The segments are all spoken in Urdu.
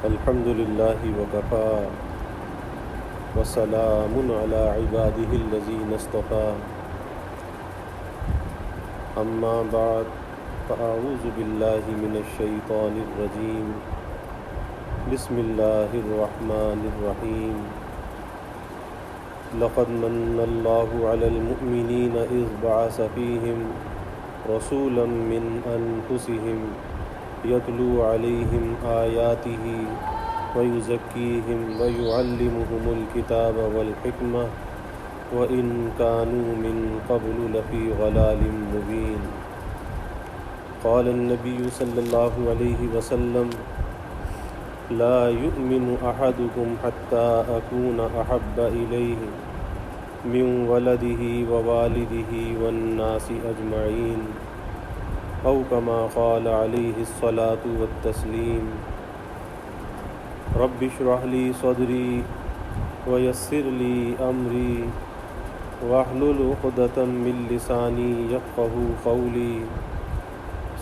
الحمد لله وكفى وسلام على عباده الذين اصطفى أما بعد فأعوذ بالله من الشيطان الرجيم بسم الله الرحمن الرحيم لقد من الله على المؤمنين إذ بعث فيهم رسولا من أنفسهم يتلو عليهم آياته ويزكيهم ويعلمهم الكتاب والحكمة وإن كانوا من قبل لفي ضلال مبين قال النبي صلى الله عليه وسلم لا يؤمن أحدكم حتى أكون أحب إليه من ولده ووالده والناس أجمعين أو كما قال عليه الصلاة والتسليم رب اشرح لي صدري ويسر لي أمري واحلل عقدة من لساني يفقهوا قولي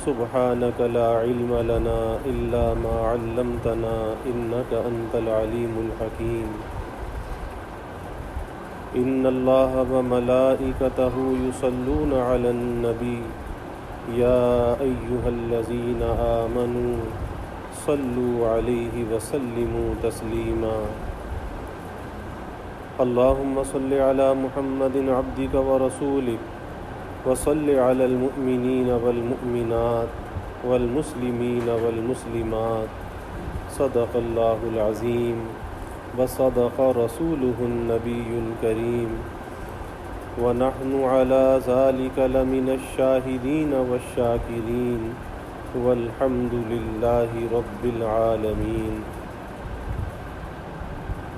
سبحانك لا علم لنا إلا ما علمتنا إنك أنت العليم الحكيم إن الله وملائكته يصلون على النبي يا أيها الذين آمنوا صلوا عليه وسلموا تسليما اللهم صل على محمد عبدك ورسولك وصل على المؤمنين والمؤمنات والمسلمين والمسلمات صدق الله العظيم وصدق رسوله النبي الكريم ونحن على ذلك لمن الشاهدين والشاكرين والحمد لله رب العالمين۔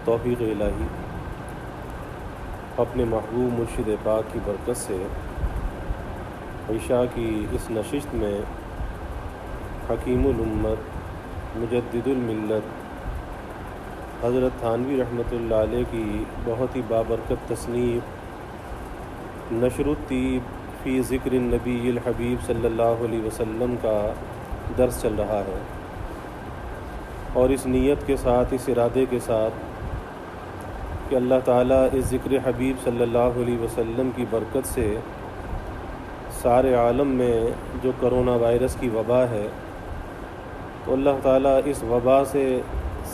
توفیق الہی اپنے محبوب مرشد پاک کی برکت سے عشاء کی اس نشست میں حکیم الامت مجدد الملت حضرت تھانوی رحمۃ اللہ علیہ کی بہت ہی بابرکت تصنیف نشر الطیب فی ذکر النبی الحبیب صلی اللہ علیہ وسلم کا درس چل رہا ہے، اور اس نیت کے ساتھ، اس ارادے کے ساتھ کہ اللہ تعالیٰ اس ذکر حبیب صلی اللہ علیہ وسلم کی برکت سے سارے عالم میں جو کرونا وائرس کی وبا ہے، تو اللہ تعالیٰ اس وبا سے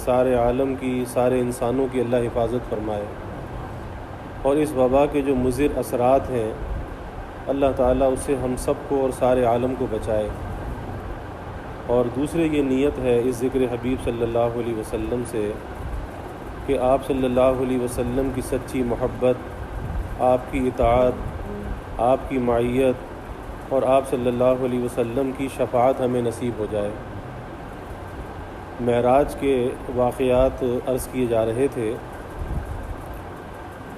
سارے عالم کی، سارے انسانوں کی اللہ حفاظت فرمائے، اور اس وبا کے جو مضر اثرات ہیں اللہ تعالیٰ اس سے ہم سب کو اور سارے عالم کو بچائے۔ اور دوسرے یہ نیت ہے اس ذکر حبیب صلی اللہ علیہ وسلم سے کہ آپ صلی اللہ علیہ وسلم کی سچی محبت، آپ کی اطاعت، آپ کی معیت اور آپ صلی اللہ علیہ وسلم کی شفاعت ہمیں نصیب ہو جائے۔ معراج کے واقعات عرض کیے جا رہے تھے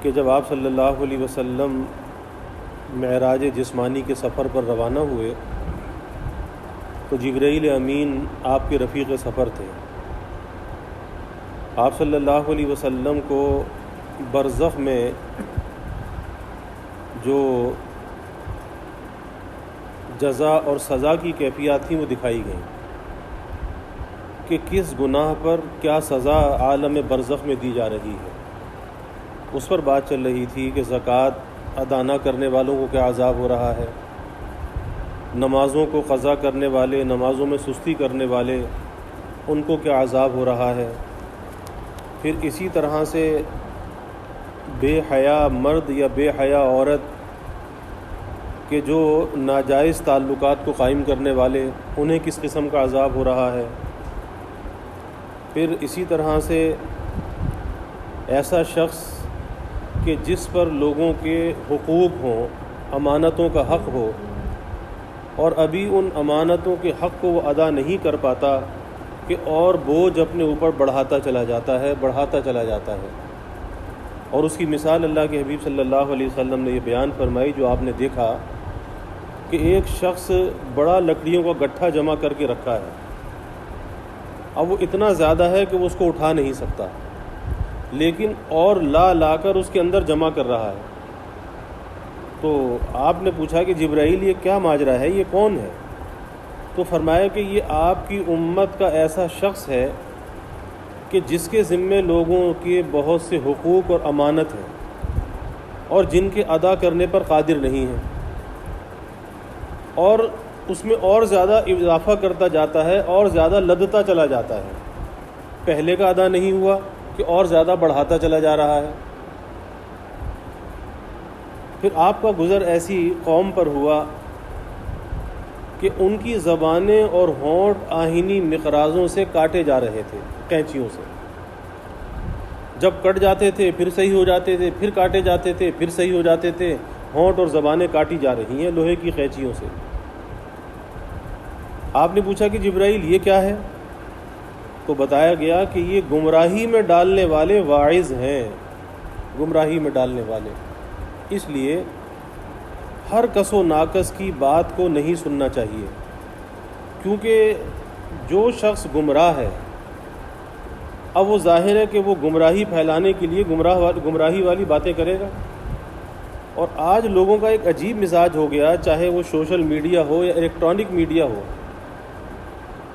کہ جب آپ صلی اللہ علیہ وسلم معراج جسمانی کے سفر پر روانہ ہوئے تو جبرائیل امین آپ کے رفیق سفر تھے۔ آپ صلی اللہ علیہ وسلم کو برزخ میں جو جزا اور سزا کی کیفیات تھیں وہ دکھائی گئیں کہ کس گناہ پر کیا سزا عالم برزخ میں دی جا رہی ہے۔ اس پر بات چل رہی تھی کہ زکوٰۃ ادا نہ کرنے والوں کو کیا عذاب ہو رہا ہے، نمازوں کو قضا کرنے والے، نمازوں میں سستی کرنے والے، ان کو کیا عذاب ہو رہا ہے۔ پھر اسی طرح سے بے حیا مرد یا بے حیا عورت کہ جو ناجائز تعلقات کو قائم کرنے والے، انہیں کس قسم کا عذاب ہو رہا ہے۔ پھر اسی طرح سے ایسا شخص کہ جس پر لوگوں کے حقوق ہوں، امانتوں کا حق ہو، اور ابھی ان امانتوں کے حق کو وہ ادا نہیں کر پاتا کہ اور بوجھ اپنے اوپر بڑھاتا چلا جاتا ہے۔ اور اس کی مثال اللہ کے حبیب صلی اللہ علیہ وسلم نے یہ بیان فرمائی جو آپ نے دیکھا کہ ایک شخص بڑا لکڑیوں کا گٹھا جمع کر کے رکھا ہے، اب وہ اتنا زیادہ ہے کہ وہ اس کو اٹھا نہیں سکتا، لیکن اور لا کر اس کے اندر جمع کر رہا ہے۔ تو آپ نے پوچھا کہ جبرائیل یہ کیا ماجرا ہے، یہ کون ہے؟ تو فرمایا کہ یہ آپ کی امت کا ایسا شخص ہے کہ جس کے ذمے لوگوں کے بہت سے حقوق اور امانت ہیں اور جن کے ادا کرنے پر قادر نہیں ہیں، اور اس میں اور زیادہ اضافہ کرتا جاتا ہے اور زیادہ لدتا چلا جاتا ہے، پہلے کا ادا نہیں ہوا کہ اور زیادہ بڑھاتا چلا جا رہا ہے۔ پھر آپ کا گزر ایسی قوم پر ہوا کہ ان کی زبانیں اور ہونٹ آہنی مقراضوں سے کاٹے جا رہے تھے، قینچیوں سے۔ جب کٹ جاتے تھے پھر صحیح ہو جاتے تھے، پھر کاٹے جاتے تھے پھر صحیح ہو جاتے تھے، ہونٹ اور زبانیں کاٹی جا رہی ہیں لوہے کی قینچیوں سے۔ آپ نے پوچھا کہ جبرائیل یہ کیا ہے؟ تو بتایا گیا کہ یہ گمراہی میں ڈالنے والے واعظ ہیں، گمراہی میں ڈالنے والے۔ اس لیے ہر کس و ناکس کی بات کو نہیں سننا چاہیے، کیونکہ جو شخص گمراہ ہے اب وہ ظاہر ہے کہ وہ گمراہی پھیلانے کے لیے گمراہی والی باتیں کرے گا۔ اور آج لوگوں کا ایک عجیب مزاج ہو گیا، چاہے وہ سوشل میڈیا ہو یا الیکٹرانک میڈیا ہو،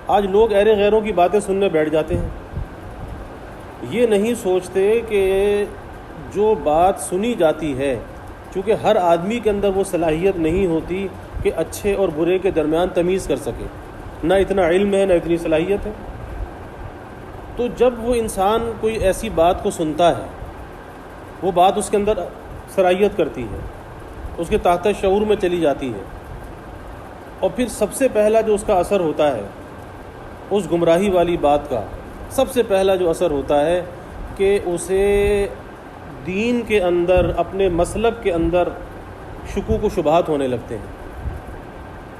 آج لوگ ایرے غیروں کی باتیں سننے بیٹھ جاتے ہیں۔ یہ نہیں سوچتے کہ جو بات سنی جاتی ہے، چونکہ ہر آدمی کے اندر وہ صلاحیت نہیں ہوتی کہ اچھے اور برے کے درمیان تمیز کر سکے، نہ اتنا علم ہے نہ اتنی صلاحیت ہے۔ تو جب وہ انسان کوئی ایسی بات کو سنتا ہے، وہ بات اس کے اندر صلاحیت کرتی ہے، اس کے تحت شعور میں چلی جاتی ہے، اور پھر سب سے پہلا جو اس کا اثر ہوتا ہے اس گمراہی والی بات کا، سب سے پہلا جو اثر ہوتا ہے کہ اسے دین کے اندر، اپنے مسلک کے اندر شکوک و شبہات ہونے لگتے ہیں،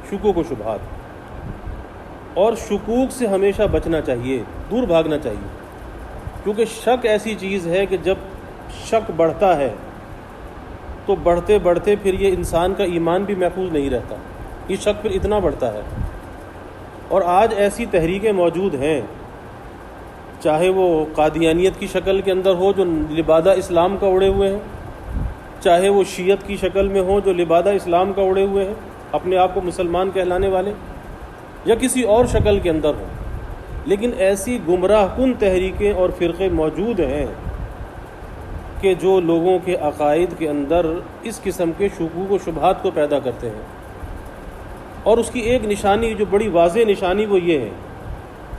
شکوک و شبہات۔ اور شکوک سے ہمیشہ بچنا چاہیے، دور بھاگنا چاہیے، کیونکہ شک ایسی چیز ہے کہ جب شک بڑھتا ہے تو بڑھتے بڑھتے پھر یہ انسان کا ایمان بھی محفوظ نہیں رہتا، یہ شک پھر اتنا بڑھتا ہے۔ اور آج ایسی تحریکیں موجود ہیں، چاہے وہ قادیانیت کی شکل کے اندر ہو جو لبادہ اسلام کا اڑے ہوئے ہیں، چاہے وہ شیعت کی شکل میں ہو جو لبادہ اسلام کا اڑے ہوئے ہیں، اپنے آپ کو مسلمان کہلانے والے، یا کسی اور شکل کے اندر ہو، لیکن ایسی گمراہ کن تحریکیں اور فرقے موجود ہیں کہ جو لوگوں کے عقائد کے اندر اس قسم کے شکوک و شبہات کو پیدا کرتے ہیں۔ اور اس کی ایک نشانی، جو بڑی واضح نشانی، وہ یہ ہے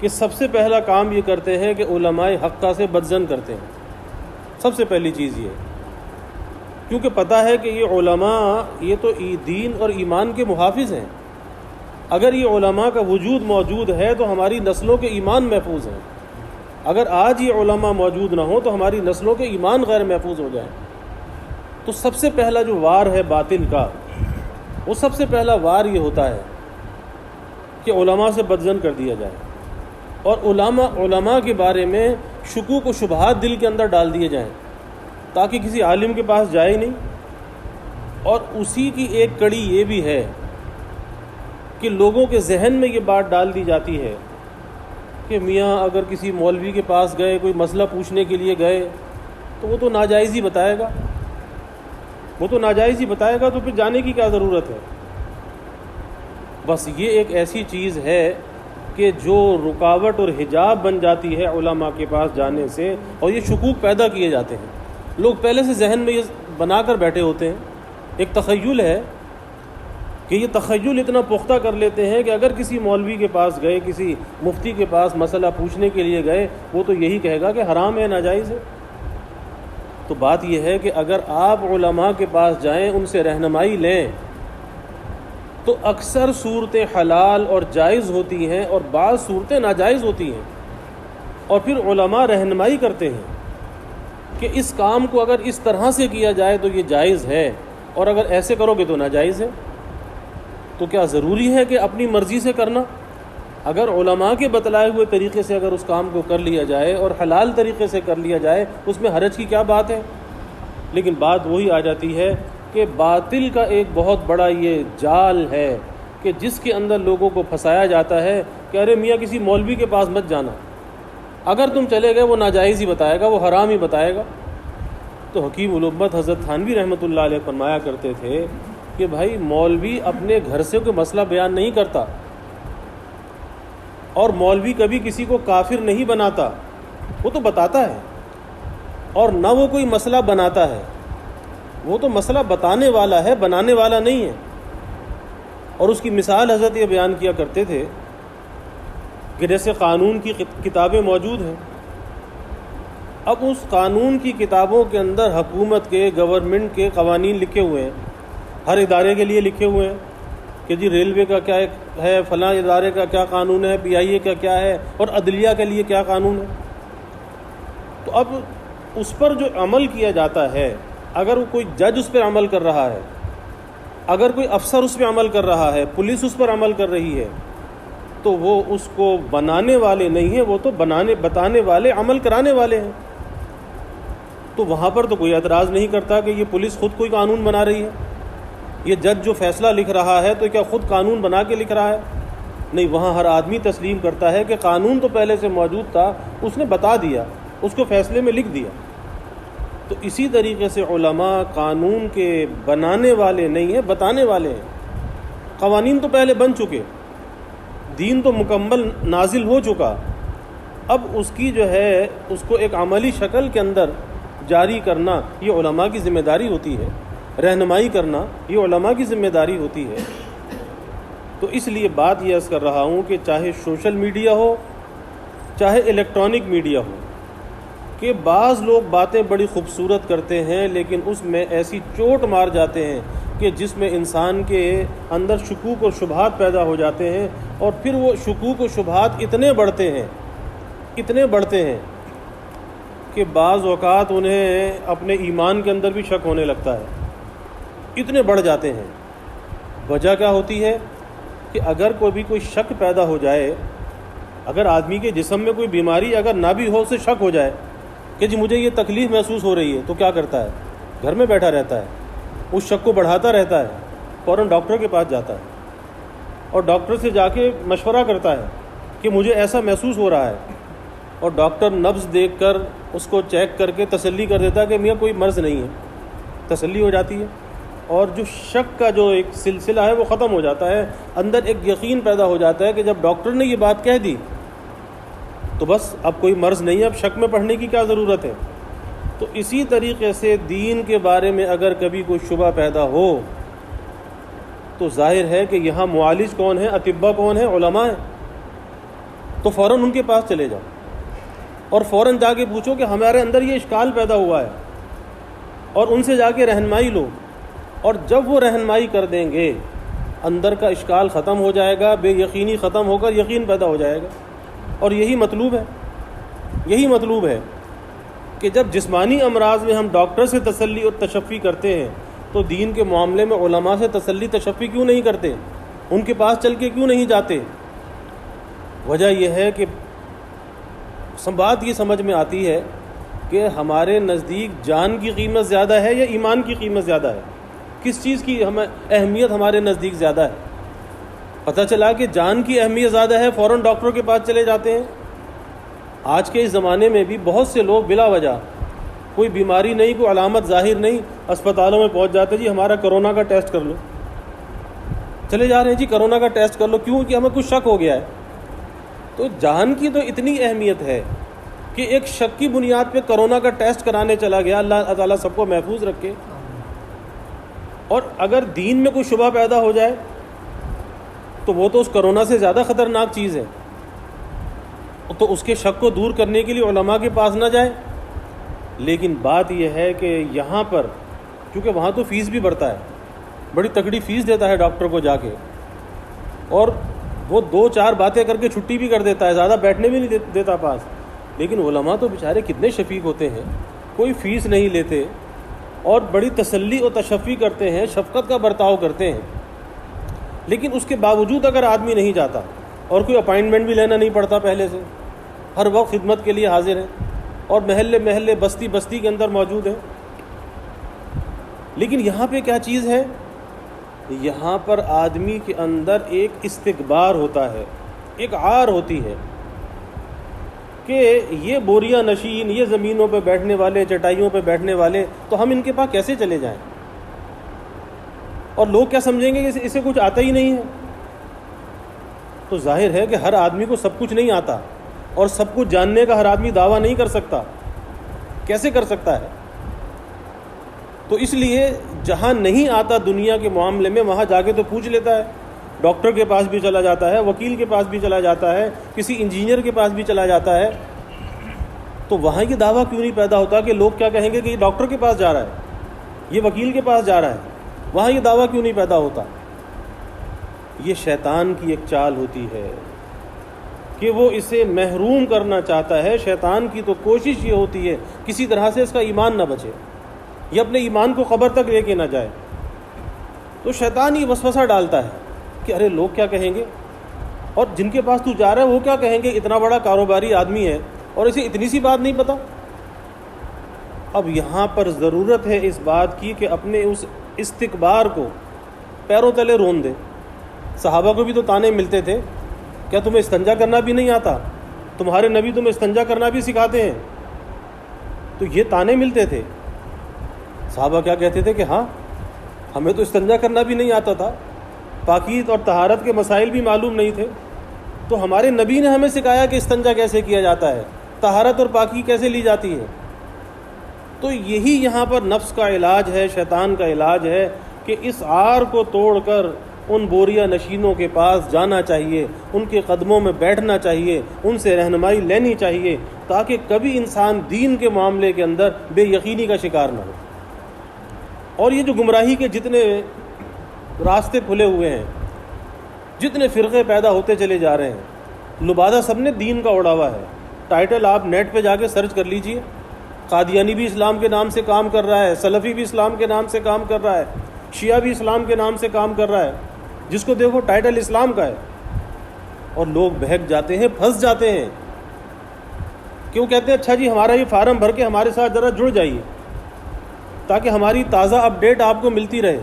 کہ سب سے پہلا کام یہ کرتے ہیں کہ علماء حقہ سے بدظن کرتے ہیں۔ سب سے پہلی چیز یہ، کیونکہ پتہ ہے کہ یہ علماء یہ تو دین اور ایمان کے محافظ ہیں۔ اگر یہ علماء کا وجود موجود ہے تو ہماری نسلوں کے ایمان محفوظ ہیں، اگر آج یہ علماء موجود نہ ہوں تو ہماری نسلوں کے ایمان غیر محفوظ ہو جائیں۔ تو سب سے پہلا جو وار ہے باطل کا، وہ سب سے پہلا وار یہ ہوتا ہے کہ علماء سے بدظن کر دیا جائے، اور علماء کے بارے میں شکوک و شبہات دل کے اندر ڈال دیے جائیں تاکہ کسی عالم کے پاس جائے نہیں۔ اور اسی کی ایک کڑی یہ بھی ہے کہ لوگوں کے ذہن میں یہ بات ڈال دی جاتی ہے کہ میاں اگر کسی مولوی کے پاس گئے، کوئی مسئلہ پوچھنے کے لیے گئے، تو وہ تو ناجائز ہی بتائے گا، تو پھر جانے کی کیا ضرورت ہے۔ بس یہ ایک ایسی چیز ہے کہ جو رکاوٹ اور حجاب بن جاتی ہے علماء کے پاس جانے سے، اور یہ شکوک پیدا کیے جاتے ہیں۔ لوگ پہلے سے ذہن میں یہ بنا کر بیٹھے ہوتے ہیں، ایک تخیل ہے کہ یہ تخیل اتنا پختہ کر لیتے ہیں کہ اگر کسی مولوی کے پاس گئے، کسی مفتی کے پاس مسئلہ پوچھنے کے لیے گئے، وہ تو یہی کہے گا کہ حرام ہے، ناجائز ہے۔ تو بات یہ ہے کہ اگر آپ علماء کے پاس جائیں، ان سے رہنمائی لیں، تو اکثر صورتیں حلال اور جائز ہوتی ہیں اور بعض صورتیں ناجائز ہوتی ہیں، اور پھر علماء رہنمائی کرتے ہیں کہ اس کام کو اگر اس طرح سے کیا جائے تو یہ جائز ہے، اور اگر ایسے کرو گے تو ناجائز ہے۔ تو کیا ضروری ہے کہ اپنی مرضی سے کرنا؟ اگر علماء کے بتلائے ہوئے طریقے سے اگر اس کام کو کر لیا جائے اور حلال طریقے سے کر لیا جائے، اس میں حرج کی کیا بات ہے؟ لیکن بات وہی آ جاتی ہے کہ باطل کا ایک بہت بڑا یہ جال ہے کہ جس کے اندر لوگوں کو پھنسایا جاتا ہے کہ ارے میاں کسی مولوی کے پاس مت جانا، اگر تم چلے گئے وہ ناجائز ہی بتائے گا، وہ حرام ہی بتائے گا۔ تو حکیم الامت حضرت تھانوی رحمۃ اللہ علیہ فرمایا کرتے تھے کہ بھائی مولوی اپنے گھر سے کوئی مسئلہ بیان نہیں کرتا، اور مولوی کبھی کسی کو کافر نہیں بناتا، وہ تو بتاتا ہے، اور نہ وہ کوئی مسئلہ بناتا ہے، وہ تو مسئلہ بتانے والا ہے، بنانے والا نہیں ہے۔ اور اس کی مثال حضرت یہ بیان کیا کرتے تھے کہ جیسے قانون کی کتابیں موجود ہیں، اب اس قانون کی کتابوں کے اندر حکومت کے، گورنمنٹ کے قوانین لکھے ہوئے ہیں، ہر ادارے کے لیے لکھے ہوئے ہیں کہ جی ریلوے کا کیا ہے، فلاں ادارے کا کیا قانون ہے، پی آئی اے کا کیا ہے، اور عدلیہ کے لیے کیا قانون ہے۔ تو اب اس پر جو عمل کیا جاتا ہے، اگر کوئی جج اس پر عمل کر رہا ہے، اگر کوئی افسر اس پہ عمل کر رہا ہے، پولیس اس پر عمل کر رہی ہے، تو وہ اس کو بنانے والے نہیں ہیں، وہ تو بتانے والے، عمل کرانے والے ہیں۔ تو وہاں پر تو کوئی اعتراض نہیں کرتا کہ یہ پولیس خود کوئی قانون بنا رہی ہے، یہ جج جو فیصلہ لکھ رہا ہے تو کیا خود قانون بنا کے لکھ رہا ہے؟ نہیں، وہاں ہر آدمی تسلیم کرتا ہے کہ قانون تو پہلے سے موجود تھا، اس نے بتا دیا، اس کو فیصلے میں لکھ دیا۔ تو اسی طریقے سے علماء قانون کے بنانے والے نہیں ہیں، بتانے والے ہیں۔ قوانین تو پہلے بن چکے، دین تو مکمل نازل ہو چکا، اب اس کی جو ہے اس کو ایک عملی شکل کے اندر جاری کرنا یہ علماء کی ذمہ داری ہوتی ہے، رہنمائی کرنا یہ علماء کی ذمہ داری ہوتی ہے۔ تو اس لیے بات یہ عرض کر رہا ہوں کہ چاہے سوشل میڈیا ہو، چاہے الیکٹرانک میڈیا ہو، کہ بعض لوگ باتیں بڑی خوبصورت کرتے ہیں لیکن اس میں ایسی چوٹ مار جاتے ہیں کہ جس میں انسان کے اندر شکوک و شبہات پیدا ہو جاتے ہیں، اور پھر وہ شکوک و شبہات اتنے بڑھتے ہیں کہ بعض اوقات انہیں اپنے ایمان کے اندر بھی شک ہونے لگتا ہے، اتنے بڑھ جاتے ہیں۔ وجہ کیا ہوتی ہے کہ اگر کوئی شک پیدا ہو جائے، اگر آدمی کے جسم میں کوئی بیماری اگر نہ بھی ہو، اسے شک ہو جائے کہ جی مجھے یہ تکلیف محسوس ہو رہی ہے، تو کیا کرتا ہے؟ گھر میں بیٹھا رہتا ہے، اس شک کو بڑھاتا رہتا ہے، فوراً ڈاکٹر کے پاس جاتا ہے اور ڈاکٹر سے جا کے مشورہ کرتا ہے کہ مجھے ایسا محسوس ہو رہا ہے، اور ڈاکٹر نبض دیکھ کر اس کو چیک کر کے تسلی کر دیتا ہے کہ میاں کوئی مرض نہیں ہے، تسلی ہو جاتی ہے، اور جو شک کا جو ایک سلسلہ ہے وہ ختم ہو جاتا ہے، اندر ایک یقین پیدا ہو جاتا ہے کہ جب ڈاکٹر نے یہ بات کہہ دی تو بس اب کوئی مرض نہیں ہے، اب شک میں پڑھنے کی کیا ضرورت ہے۔ تو اسی طریقے سے دین کے بارے میں اگر کبھی کوئی شبہ پیدا ہو تو ظاہر ہے کہ یہاں معالج کون ہے، اطباء کون ہیں، علماء ہیں، تو فوراً ان کے پاس چلے جاؤ اور فوراً جا کے پوچھو کہ ہمارے اندر یہ اشکال پیدا ہوا ہے، اور ان سے جا کے رہنمائی لو، اور جب وہ رہنمائی کر دیں گے اندر کا اشکال ختم ہو جائے گا، بے یقینی ختم ہو کر یقین پیدا ہو جائے گا۔ اور یہی مطلوب ہے کہ جب جسمانی امراض میں ہم ڈاکٹر سے تسلی اور تشفی کرتے ہیں تو دین کے معاملے میں علماء سے تسلی تشفی کیوں نہیں کرتے، ان کے پاس چل کے کیوں نہیں جاتے؟ وجہ یہ ہے کہ بات یہ سمجھ میں آتی ہے کہ ہمارے نزدیک جان کی قیمت زیادہ ہے یا ایمان کی قیمت زیادہ ہے، کس چیز کی اہمیت ہمارے نزدیک زیادہ ہے؟ پتہ چلا کہ جان کی اہمیت زیادہ ہے، فوراً ڈاکٹر کے پاس چلے جاتے ہیں۔ آج کے اس زمانے میں بھی بہت سے لوگ بلا وجہ، کوئی بیماری نہیں، کوئی علامت ظاہر نہیں، اسپتالوں میں پہنچ جاتے، جی ہمارا کرونا کا ٹیسٹ کر لو، چلے جا رہے ہیں جی کرونا کا ٹیسٹ کر لو، کیوں کہ ہمیں کچھ شک ہو گیا ہے۔ تو جان کی تو اتنی اہمیت ہے کہ ایک شک کی بنیاد پہ کرونا کا ٹیسٹ کرانے چلا گیا، اللہ تعالیٰ سب کو محفوظ رکھے۔ اور اگر دین میں کوئی شبہ پیدا ہو جائے تو وہ تو اس کرونا سے زیادہ خطرناک چیز ہے، تو اس کے شک کو دور کرنے کے لیے علماء کے پاس نہ جائے۔ لیکن بات یہ ہے کہ یہاں پر کیونکہ وہاں تو فیس بھی بڑھتا ہے، بڑی تکڑی فیس دیتا ہے ڈاکٹر کو جا کے، اور وہ 2-4 باتیں کر کے چھٹی بھی کر دیتا ہے، زیادہ بیٹھنے بھی نہیں دیتا پاس۔ لیکن علماء تو بیچارے کتنے شفیق ہوتے ہیں، کوئی فیس نہیں لیتے اور بڑی تسلی و تشفی کرتے ہیں، شفقت کا برتاؤ کرتے ہیں۔ لیکن اس کے باوجود اگر آدمی نہیں جاتا اور کوئی اپائنٹمنٹ بھی لینا نہیں پڑتا پہلے سے، ہر وقت خدمت کے لیے حاضر ہیں اور محلے بستی کے اندر موجود ہیں۔ لیکن یہاں پہ کیا چیز ہے؟ یہاں پر آدمی کے اندر ایک استکبار ہوتا ہے، ایک عار ہوتی ہے کہ یہ بوریاں نشین، یہ زمینوں پہ بیٹھنے والے، چٹائیوں پہ بیٹھنے والے، تو ہم ان کے پاس کیسے چلے جائیں؟ اور لوگ کیا سمجھیں گے کہ اسے کچھ آتا ہی نہیں ہے۔ تو ظاہر ہے کہ ہر آدمی کو سب کچھ نہیں آتا، اور سب کچھ جاننے کا ہر آدمی دعویٰ نہیں کر سکتا، کیسے کر سکتا ہے؟ تو اس لیے جہاں نہیں آتا دنیا کے معاملے میں وہاں جا کے تو پوچھ لیتا ہے، ڈاکٹر کے پاس بھی چلا جاتا ہے، وکیل کے پاس بھی چلا جاتا ہے، کسی انجینئر کے پاس بھی چلا جاتا ہے۔ تو وہاں یہ دعویٰ کیوں نہیں پیدا ہوتا کہ لوگ کیا کہیں گے کہ یہ ڈاکٹر کے پاس جا رہا ہے، یہ وکیل کے پاس جا رہا ہے؟ وہاں یہ دعویٰ کیوں نہیں پیدا ہوتا؟ یہ شیطان کی ایک چال ہوتی ہے کہ وہ اسے محروم کرنا چاہتا ہے۔ شیطان کی تو کوشش یہ ہوتی ہے کسی طرح سے اس کا ایمان نہ بچے، یہ اپنے ایمان کو قبر تک لے کے نہ جائے۔ تو شیطان یہ وسوسہ ڈالتا ہے کہ ارے لوگ کیا کہیں گے، اور جن کے پاس تو جا رہا ہے وہ کیا کہیں گے، اتنا بڑا کاروباری آدمی ہے اور اسے اتنی سی بات نہیں پتہ۔ اب یہاں پر ضرورت ہے اس بات کی کہ اپنے اس استکبار کو پیروں تلے رون دے۔ صحابہ کو بھی تو تانے ملتے تھے، کیا تمہیں استنجا کرنا بھی نہیں آتا؟ تمہارے نبی تمہیں استنجا کرنا بھی سکھاتے ہیں؟ تو یہ تانے ملتے تھے۔ صحابہ کیا کہتے تھے کہ ہاں ہمیں تو استنجا کرنا بھی نہیں آتا تھا، پاکیت اور طہارت کے مسائل بھی معلوم نہیں تھے، تو ہمارے نبی نے ہمیں سکھایا کہ استنجا کیسے کیا جاتا ہے، طہارت اور پاکی کیسے لی جاتی ہے۔ تو یہی یہاں پر نفس کا علاج ہے، شیطان کا علاج ہے کہ اس عار کو توڑ کر ان بوریا نشینوں کے پاس جانا چاہیے، ان کے قدموں میں بیٹھنا چاہیے، ان سے رہنمائی لینی چاہیے، تاکہ کبھی انسان دین کے معاملے کے اندر بے یقینی کا شکار نہ ہو۔ اور یہ جو گمراہی کے جتنے راستے کھلے ہوئے ہیں، جتنے فرقے پیدا ہوتے چلے جا رہے ہیں، لبادہ سب نے دین کا اڑا ہوا ہے۔ ٹائٹل آپ نیٹ پہ جا کے سرچ کر لیجئے، قادیانی بھی اسلام کے نام سے کام کر رہا ہے، سلفی بھی اسلام کے نام سے کام کر رہا ہے، شیعہ بھی اسلام کے نام سے کام کر رہا ہے، جس کو دیکھو ٹائٹل اسلام کا ہے، اور لوگ بہک جاتے ہیں، پھنس جاتے ہیں۔ کیوں کہتے ہیں اچھا جی ہمارا یہ فارم بھر کے ہمارے ساتھ ذرا جڑ جائیے تاکہ ہماری تازہ اپڈیٹ آپ کو ملتی رہے۔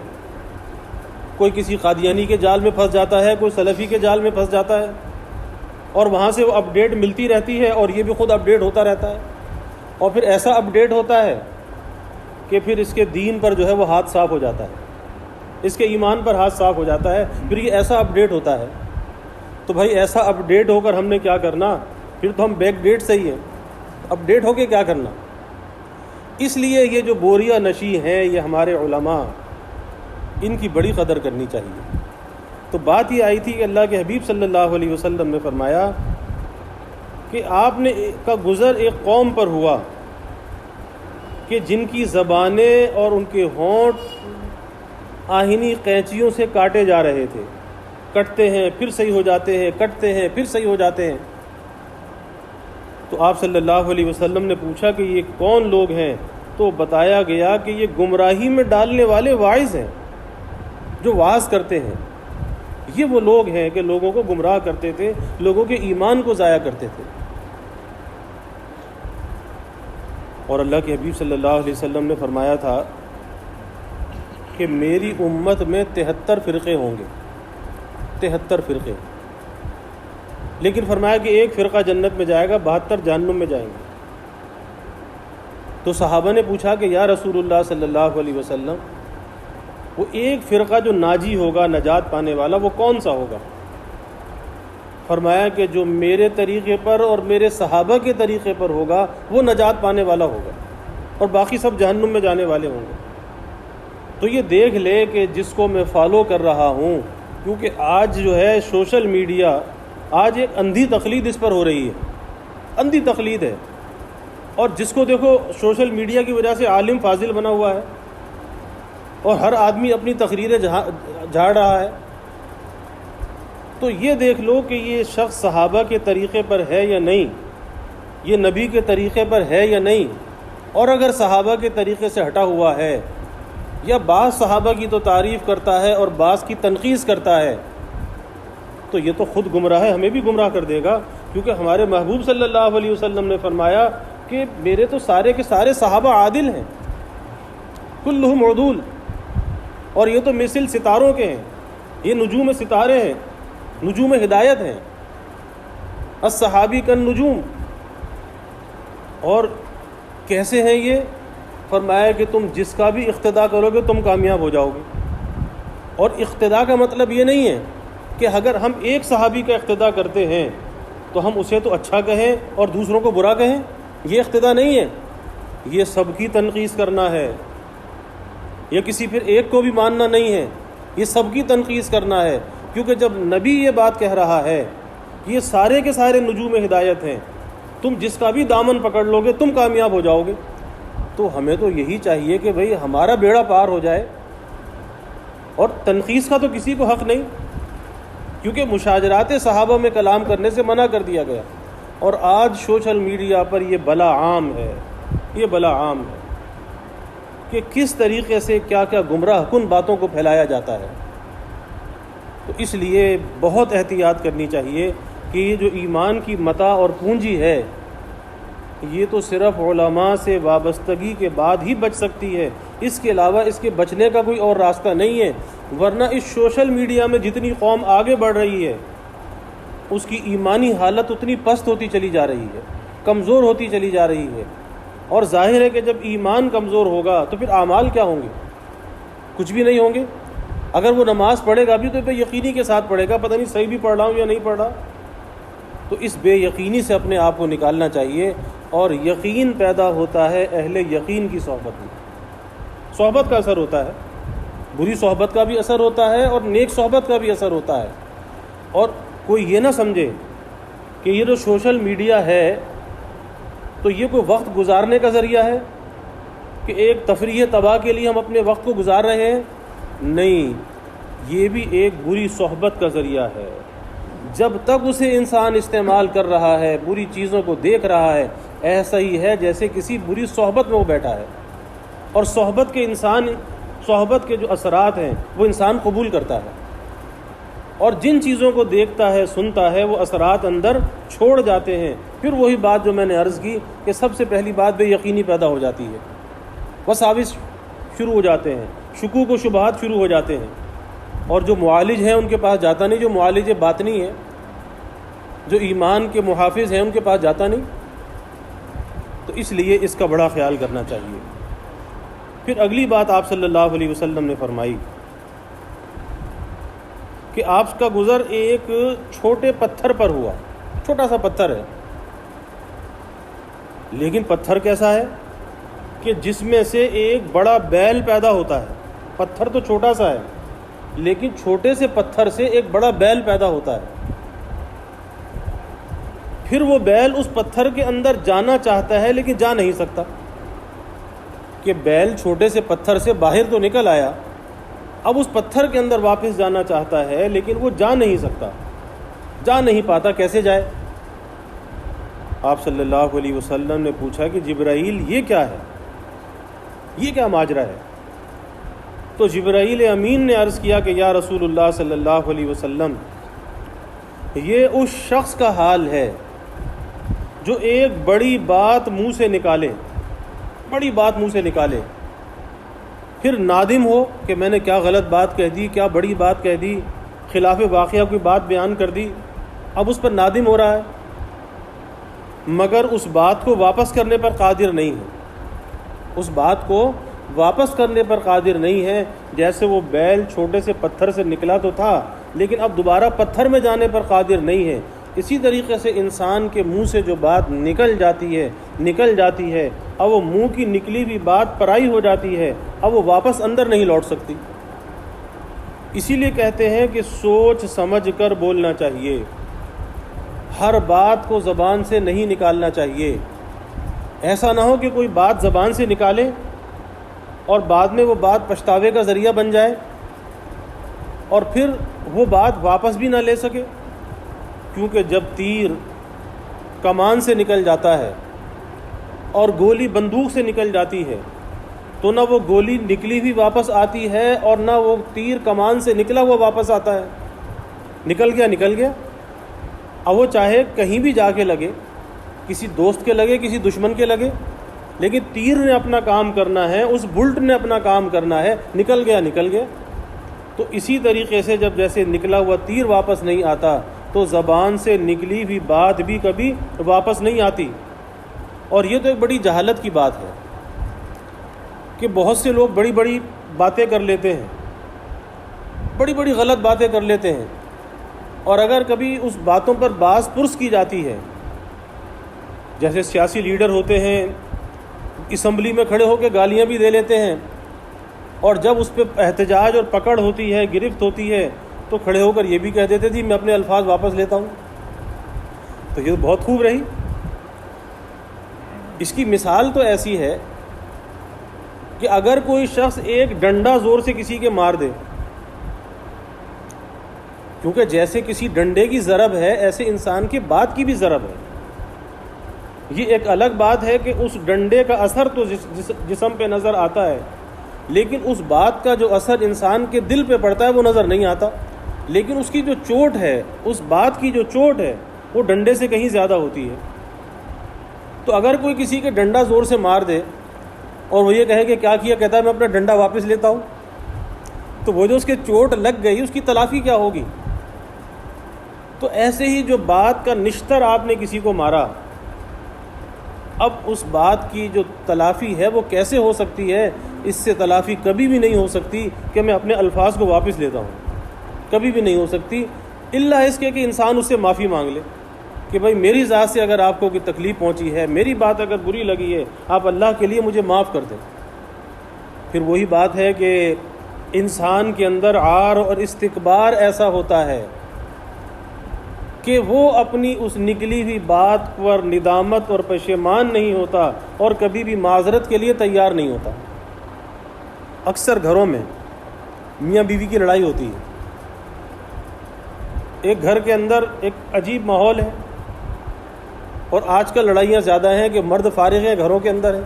کوئی کسی قادیانی کے جال میں پھنس جاتا ہے، کوئی سلفی کے جال میں پھنس جاتا ہے، اور وہاں سے وہ اپڈیٹ ملتی رہتی ہے، اور یہ بھی خود اپڈیٹ ہوتا رہتا ہے، اور پھر ایسا اپڈیٹ ہوتا ہے کہ پھر اس کے دین پر جو ہے وہ ہاتھ صاف ہو جاتا ہے، اس کے ایمان پر ہاتھ صاف ہو جاتا ہے، پھر یہ ایسا اپڈیٹ ہوتا ہے۔ تو بھائی ایسا اپڈیٹ ہو کر ہم نے کیا کرنا؟ پھر تو ہم بیک ڈیٹ سے ہی ہیں، اپڈیٹ ہو کے کیا کرنا؟ اس لیے یہ جو بوریا نشی ہیں یہ ہمارے علماء، ان کی بڑی قدر کرنی چاہیے۔ تو بات یہ آئی تھی کہ اللہ کے حبیب صلی اللہ علیہ وسلم نے فرمایا کہ آپ نے کا گزر ایک قوم پر ہوا کہ جن کی زبانیں اور ان کے ہونٹ آہنی قینچیوں سے کاٹے جا رہے تھے، کٹتے ہیں پھر صحیح ہو جاتے ہیں، کٹتے ہیں پھر صحیح ہو جاتے ہیں۔ تو آپ صلی اللہ علیہ وسلم نے پوچھا کہ یہ کون لوگ ہیں؟ تو بتایا گیا کہ یہ گمراہی میں ڈالنے والے واعظ ہیں، جو واعظ کرتے ہیں۔ یہ وہ لوگ ہیں کہ لوگوں کو گمراہ کرتے تھے، لوگوں کے ایمان کو ضائع کرتے تھے۔ اور اللہ کے حبیب صلی اللہ علیہ وسلم نے فرمایا تھا کہ میری امت میں 73 فرقے ہوں گے، 73 فرقے، لیکن فرمایا کہ ایک فرقہ جنت میں جائے گا، 72 جہنم میں جائیں گے۔ تو صحابہ نے پوچھا کہ یا رسول اللہ صلی اللہ علیہ وسلم، وہ ایک فرقہ جو ناجی ہوگا، نجات پانے والا، وہ کون سا ہوگا؟ فرمایا کہ جو میرے طریقے پر اور میرے صحابہ کے طریقے پر ہوگا وہ نجات پانے والا ہوگا، اور باقی سب جہنم میں جانے والے ہوں گے۔ تو یہ دیکھ لے کہ جس کو میں فالو کر رہا ہوں، کیونکہ آج جو ہے سوشل میڈیا، آج ایک اندھی تقلید اس پر ہو رہی ہے، اندھی تقلید ہے، اور جس کو دیکھو سوشل میڈیا کی وجہ سے عالم فاضل بنا ہوا ہے، اور ہر آدمی اپنی تقریریں جھاڑ رہا ہے۔ تو یہ دیکھ لو کہ یہ شخص صحابہ کے طریقے پر ہے یا نہیں، یہ نبی کے طریقے پر ہے یا نہیں، اور اگر صحابہ کے طریقے سے ہٹا ہوا ہے، یا بعض صحابہ کی تو تعریف کرتا ہے اور بعض کی تنقیص کرتا ہے، تو یہ تو خود گمراہ ہے، ہمیں بھی گمراہ کر دے گا، کیونکہ ہمارے محبوب صلی اللہ علیہ وسلم نے فرمایا کہ میرے تو سارے کے سارے صحابہ عادل ہیں، کلہم عدول، اور یہ تو مثل ستاروں کے ہیں، یہ نجوم ستارے ہیں، نجوم ہدایت ہیں، الصحابی کالنجوم۔ اور کیسے ہیں یہ؟ فرمایا کہ تم جس کا بھی اقتداء کرو گے تم کامیاب ہو جاؤ گے۔ اور اقتداء کا مطلب یہ نہیں ہے کہ اگر ہم ایک صحابی کا اقتداء کرتے ہیں تو ہم اسے تو اچھا کہیں اور دوسروں کو برا کہیں، یہ اقتداء نہیں ہے، یہ سب کی تنقیص کرنا ہے، یا کسی پھر ایک کو بھی ماننا نہیں ہے، یہ سب کی تنقیص کرنا ہے، کیونکہ جب نبی یہ بات کہہ رہا ہے کہ یہ سارے کے سارے نجوم ہدایت ہیں، تم جس کا بھی دامن پکڑ لو گے تم کامیاب ہو جاؤ گے، تو ہمیں تو یہی چاہیے کہ بھئی ہمارا بیڑا پار ہو جائے، اور تنقیص کا تو کسی کو حق نہیں، کیونکہ مشاجرات صحابہ میں کلام کرنے سے منع کر دیا گیا، اور آج سوشل میڈیا پر یہ بلا عام ہے، یہ بلا عام ہے کہ کس طریقے سے کیا کیا گمراہ کن باتوں کو پھیلایا جاتا ہے۔ تو اس لیے بہت احتیاط کرنی چاہیے کہ یہ جو ایمان کی متاع اور پونجی ہے یہ تو صرف علماء سے وابستگی کے بعد ہی بچ سکتی ہے، اس کے علاوہ اس کے بچنے کا کوئی اور راستہ نہیں ہے، ورنہ اس سوشل میڈیا میں جتنی قوم آگے بڑھ رہی ہے اس کی ایمانی حالت اتنی پست ہوتی چلی جا رہی ہے، کمزور ہوتی چلی جا رہی ہے، اور ظاہر ہے کہ جب ایمان کمزور ہوگا تو پھر اعمال کیا ہوں گے؟ کچھ بھی نہیں ہوں گے۔ اگر وہ نماز پڑھے گا بھی تو بے یقینی کے ساتھ پڑھے گا، پتہ نہیں صحیح بھی پڑھ رہا ہوں یا نہیں پڑھ رہا، تو اس بے یقینی سے اپنے آپ کو نکالنا چاہیے، اور یقین پیدا ہوتا ہے اہل یقین کی صحبت میں۔ صحبت کا اثر ہوتا ہے، بری صحبت کا بھی اثر ہوتا ہے اور نیک صحبت کا بھی اثر ہوتا ہے، اور کوئی یہ نہ سمجھے کہ یہ جو سوشل میڈیا ہے تو یہ کوئی وقت گزارنے کا ذریعہ ہے کہ ایک تفریح تباہ کے لیے ہم اپنے وقت کو گزار رہے ہیں، نہیں، یہ بھی ایک بری صحبت کا ذریعہ ہے۔ جب تک اسے انسان استعمال کر رہا ہے، بری چیزوں کو دیکھ رہا ہے، ایسا ہی ہے جیسے کسی بری صحبت میں وہ بیٹھا ہے، اور صحبت کے جو اثرات ہیں وہ انسان قبول کرتا ہے، اور جن چیزوں کو دیکھتا ہے سنتا ہے وہ اثرات اندر چھوڑ جاتے ہیں۔ پھر وہی بات جو میں نے عرض کی کہ سب سے پہلی بات بے یقینی پیدا ہو جاتی ہے، وساوس شروع ہو جاتے ہیں، شکوک و شبہات شروع ہو جاتے ہیں، اور جو معالج ہیں ان کے پاس جاتا نہیں، جو معالج باطنی ہیں، جو ایمان کے محافظ ہیں ان کے پاس جاتا نہیں، تو اس لیے اس کا بڑا خیال کرنا چاہیے۔ پھر اگلی بات آپ صلی اللہ علیہ وسلم نے فرمائی کہ آپ کا گزر ایک چھوٹے پتھر پر ہوا، چھوٹا سا پتھر ہے، لیکن پتھر کیسا ہے کہ جس میں سے ایک بڑا بیل پیدا ہوتا ہے۔ پتھر تو چھوٹا سا ہے لیکن چھوٹے سے پتھر سے ایک بڑا بیل پیدا ہوتا ہے، پھر وہ بیل اس پتھر کے اندر جانا چاہتا ہے لیکن جا نہیں سکتا، کہ بیل چھوٹے سے پتھر سے باہر تو نکل آیا، اب اس پتھر کے اندر واپس جانا چاہتا ہے لیکن وہ جا نہیں سکتا، جا نہیں پاتا، کیسے جائے؟ آپ صلی اللہ علیہ وسلم نے پوچھا کہ جبرائیل یہ کیا ہے، یہ کیا ماجرا ہے؟ تو جبرائیل امین نے عرض کیا کہ یا رسول اللہ صلی اللہ علیہ وسلم، یہ اس شخص کا حال ہے جو ایک بڑی بات منہ سے نکالے، بڑی بات منہ سے نکالے، پھر نادم ہو کہ میں نے کیا غلط بات کہہ دی، کیا بڑی بات کہہ دی، خلاف واقعہ کوئی بات بیان کر دی، اب اس پر نادم ہو رہا ہے، مگر اس بات کو واپس کرنے پر قادر نہیں ہے، اس بات کو واپس کرنے پر قادر نہیں ہے۔ جیسے وہ بیل چھوٹے سے پتھر سے نکلا تو تھا لیکن اب دوبارہ پتھر میں جانے پر قادر نہیں ہے، اسی طریقے سے انسان کے منہ سے جو بات نکل جاتی ہے اب وہ منہ کی نکلی ہوئی بات پرائی ہو جاتی ہے، اب وہ واپس اندر نہیں لوٹ سکتی۔ اسی لیے کہتے ہیں کہ سوچ سمجھ کر بولنا چاہیے، ہر بات کو زبان سے نہیں نکالنا چاہیے۔ ایسا نہ ہو کہ کوئی بات زبان سے نکالے اور بعد میں وہ بات پچھتاوے کا ذریعہ بن جائے اور پھر وہ بات واپس بھی نہ لے سکے، کیونکہ جب تیر کمان سے نکل جاتا ہے اور گولی بندوق سے نکل جاتی ہے تو نہ وہ گولی نکلی ہوئی واپس آتی ہے اور نہ وہ تیر کمان سے نکلا ہوا واپس آتا ہے، نکل گیا۔ اب وہ چاہے کہیں بھی جا کے لگے، کسی دوست کے لگے، کسی دشمن کے لگے، لیکن تیر نے اپنا کام کرنا ہے، اس بلٹ نے اپنا کام کرنا ہے، نکل گیا۔ تو اسی طریقے سے جب جیسے نکلا ہوا تیر واپس نہیں آتا تو زبان سے نکلی ہوئی بات بھی کبھی واپس نہیں آتی۔ اور یہ تو ایک بڑی جہالت کی بات ہے کہ بہت سے لوگ بڑی بڑی باتیں کر لیتے ہیں، بڑی بڑی غلط باتیں کر لیتے ہیں، اور اگر کبھی اس باتوں پر باز پرس کی جاتی ہے، جیسے سیاسی لیڈر ہوتے ہیں اسمبلی میں کھڑے ہو کے گالیاں بھی دے لیتے ہیں، اور جب اس پہ احتجاج اور پکڑ ہوتی ہے، گرفت ہوتی ہے، تو کھڑے ہو کر یہ بھی کہہ دیتے تھے میں اپنے الفاظ واپس لیتا ہوں. تو یہ بہت خوب رہی. اس کی مثال تو ایسی ہے کہ اگر کوئی شخص ایک ڈنڈا زور سے کسی کے مار دے، کیونکہ جیسے کسی ڈنڈے کی ضرب ہے ایسے انسان کی بات کی بھی ضرب ہے. یہ ایک الگ بات ہے کہ اس ڈنڈے کا اثر تو جسم پہ نظر آتا ہے، لیکن اس بات کا جو اثر انسان کے دل پہ پڑتا ہے وہ نظر نہیں آتا. لیکن اس کی جو چوٹ ہے، اس بات کی جو چوٹ ہے، وہ ڈنڈے سے کہیں زیادہ ہوتی ہے. تو اگر کوئی کسی کے ڈنڈا زور سے مار دے اور وہ یہ کہے کہ کیا کیا، کہتا ہے میں اپنا ڈنڈا واپس لیتا ہوں، تو وہ جو اس کے چوٹ لگ گئی اس کی تلافی کیا ہوگی؟ تو ایسے ہی جو بات کا نشتر آپ نے کسی کو مارا، اب اس بات کی جو تلافی ہے وہ کیسے ہو سکتی ہے؟ اس سے تلافی کبھی بھی نہیں ہو سکتی کہ میں اپنے الفاظ کو واپس لیتا ہوں، کبھی بھی نہیں ہو سکتی، الا اس کے کہ انسان اس سے معافی مانگ لے کہ بھائی میری ذات سے اگر آپ کو کوئی تکلیف پہنچی ہے، میری بات اگر بری لگی ہے، آپ اللہ کے لیے مجھے معاف کر دیں. پھر وہی بات ہے کہ انسان کے اندر عار اور استکبار ایسا ہوتا ہے کہ وہ اپنی اس نکلی ہوئی بات پر ندامت اور پشیمان نہیں ہوتا اور کبھی بھی معذرت کے لیے تیار نہیں ہوتا. اکثر گھروں میں میاں بیوی کی لڑائی ہوتی ہے، ایک گھر کے اندر ایک عجیب ماحول ہے، اور آج کل لڑائیاں زیادہ ہیں کہ مرد فارغ ہیں گھروں کے اندر ہیں،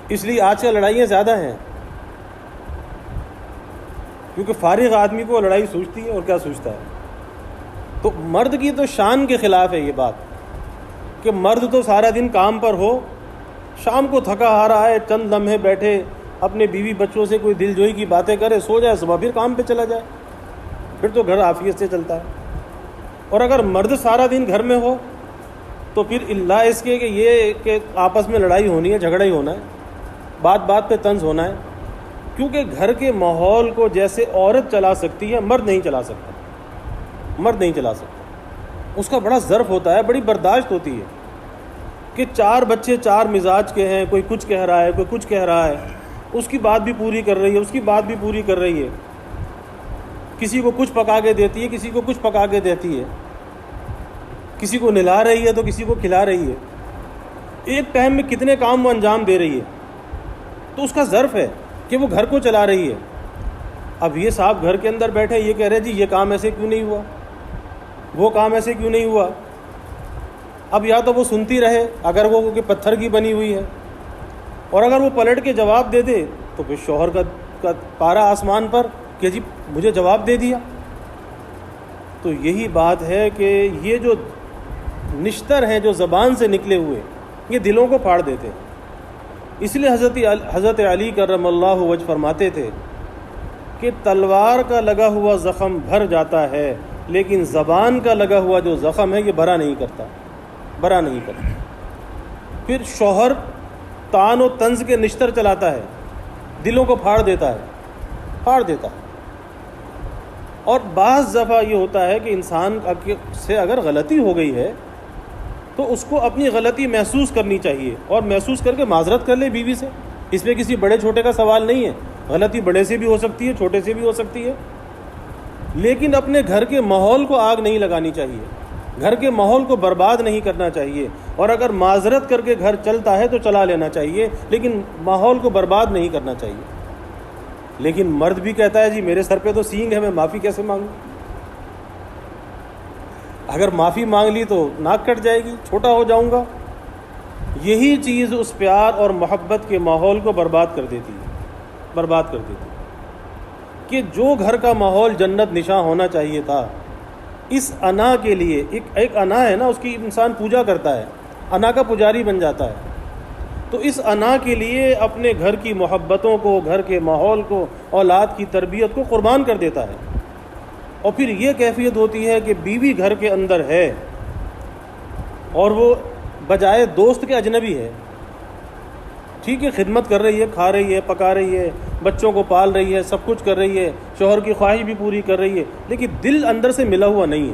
اس لیے آج کل لڑائیاں زیادہ ہیں، کیونکہ فارغ آدمی کو لڑائی سوچتی ہے اور کیا سوچتا ہے. تو مرد کی تو شان کے خلاف ہے یہ بات کہ مرد تو سارا دن کام پر ہو، شام کو تھکا ہارا ہے، چند لمحے بیٹھے اپنے بیوی بچوں سے کوئی دل جوئی کی باتیں کرے، سو جائے، صبح پھر کام پہ چلا جائے، پھر تو گھر عافیت سے چلتا ہے. اور اگر مرد سارا دن گھر میں ہو تو پھر اللہ اس کے کہ یہ کہ آپس میں لڑائی ہونی ہے، جھگڑا ہی ہونا ہے، بات بات پہ طنز ہونا ہے. کیونکہ گھر کے ماحول کو جیسے عورت چلا سکتی ہے، مرد نہیں چلا سکتا. مرد نہیں چلا سکتا. اس کا بڑا ظرف ہوتا ہے، بڑی برداشت ہوتی ہے کہ 4 بچے 4 مزاج کے ہیں، کوئی کچھ کہہ رہا ہے، کوئی کچھ کہہ رہا ہے، اس کی بات بھی پوری کر رہی ہے، اس کی بات بھی پوری کر رہی ہے، کسی کو کچھ پکا کے دیتی ہے، کسی کو کچھ پکا کے دیتی ہے، کسی کو نہلا رہی ہے تو کسی کو کھلا رہی ہے، ایک ٹائم میں کتنے کام وہ انجام دے رہی ہے. تو اس کا ظرف ہے کہ وہ گھر کو چلا رہی ہے. اب یہ صاحب گھر کے اندر بیٹھے یہ کہہ رہے جی یہ کام ایسے کیوں نہیں ہوا، وہ کام ایسے کیوں نہیں ہوا. اب یا تو وہ سنتی رہے اگر وہ کہ پتھر کی بنی ہوئی ہے، اور اگر وہ پلٹ کے جواب دے دے تو پھر شوہر کا پارا آسمان پر کہ جی مجھے جواب دے دیا. تو یہی بات ہے کہ یہ جو نشتر ہیں جو زبان سے نکلے ہوئے یہ دلوں کو پھاڑ دیتے. اس لیے حضرت علی کرم اللہ وجہ فرماتے تھے کہ تلوار کا لگا ہوا زخم بھر جاتا ہے، لیکن زبان کا لگا ہوا جو زخم ہے یہ بھرا نہیں کرتا، بھرا نہیں کرتا. پھر شوہر تان و طنز کے نشتر چلاتا ہے، دلوں کو پھاڑ دیتا ہے، پھاڑ دیتا ہے. اور بعض دفعہ یہ ہوتا ہے کہ انسان سے اگر غلطی ہو گئی ہے تو اس کو اپنی غلطی محسوس کرنی چاہیے اور محسوس کر کے معذرت کر لے بیوی سے. اس میں کسی بڑے چھوٹے کا سوال نہیں ہے، غلطی بڑے سے بھی ہو سکتی ہے، چھوٹے سے بھی ہو سکتی ہے، لیکن اپنے گھر کے ماحول کو آگ نہیں لگانی چاہیے، گھر کے ماحول کو برباد نہیں کرنا چاہیے. اور اگر معذرت کر کے گھر چلتا ہے تو چلا لینا چاہیے، لیکن ماحول کو برباد نہیں کرنا چاہیے. لیکن مرد بھی کہتا ہے جی میرے سر پہ تو سینگ ہے، میں معافی کیسے مانگوں؟ اگر معافی مانگ لی تو ناک کٹ جائے گی، چھوٹا ہو جاؤں گا. یہی چیز اس پیار اور محبت کے ماحول کو برباد کر دیتی ہے، برباد کر دیتی ہے. کہ جو گھر کا ماحول جنت نشاں ہونا چاہیے تھا، اس انا کے لیے ایک انا ہے نا، اس کی انسان پوجا کرتا ہے، انا کا پجاری بن جاتا ہے. تو اس انا کے لیے اپنے گھر کی محبتوں کو، گھر کے ماحول کو، اولاد کی تربیت کو قربان کر دیتا ہے. اور پھر یہ کیفیت ہوتی ہے کہ بیوی گھر کے اندر ہے اور وہ بجائے دوست کے اجنبی ہے. ٹھیک ہے خدمت کر رہی ہے، کھا رہی ہے، پکا رہی ہے، بچوں کو پال رہی ہے، سب کچھ کر رہی ہے، شوہر کی خواہش بھی پوری کر رہی ہے، لیکن دل اندر سے ملا ہوا نہیں ہے۔